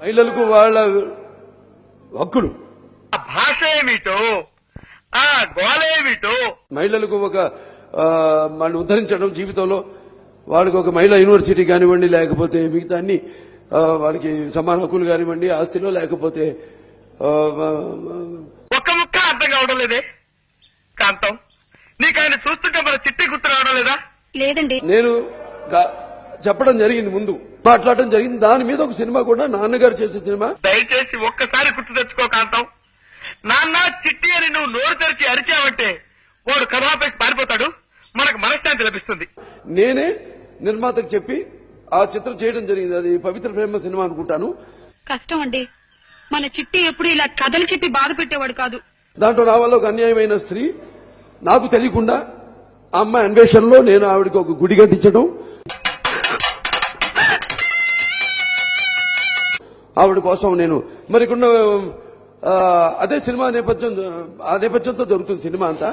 మహిళలకు వాళ్ళ హక్కులు, భాష ఏమిటో, ఆ గోళ ఏమిటో, మహిళలకు ఒక వాళ్ళని ఉద్ధరించడం, జీవితంలో వాళ్ళకి ఒక మహిళా యూనివర్సిటీ కానివ్వండి, లేకపోతే మిగతా అన్ని వాళ్ళకి సమాన హక్కులు కానివ్వండి, ఆస్తిలో లేకపోతే ఒక్క ముక్క అర్థం కావడం లేదే. కాంతం, నీకు ఆయన చూస్తుంటే మన చిట్టి గుర్తు రావడం లేదా? లేదండి. నేను చెప్పడం జరిగింది, ముందు మాట్లాడటం జరిగింది. దాని మీద ఒక సినిమా కూడా నాన్నగారు చేసే సినిమా. దయచేసి ఒక్కసారి గుర్తు తెచ్చుకో కాంతం. నాన్న చిట్టి అని నువ్వు నోరు తెరిచి అరిచావంటే వాడు కథాపేసి పారిపోతాడు, మనకు మనశ్శాంతి లభిస్తుంది. నేనే నిర్మాతకు చెప్పి ఆ చిత్రం చేయడం జరిగింది. అది పవిత్ర ప్రేమ సినిమా అనుకుంటాను. కష్టం అండి, మన చిట్టి ఎప్పుడు ఇలా కథలు చెప్పి బాధ పెట్టేవాడు కాదు. దాంట్లో నా వల్ల ఒక అన్యాయమైన స్త్రీ, నాకు తెలియకుండా ఆ అమ్మాయి అన్వేషణలో నేను ఆవిడకి ఒక గుడి కట్టించడం, ఆవిడ కోసం నేను మరికొన్న అదే సినిమా నేపథ్యంతో జరుగుతుంది సినిమా అంతా.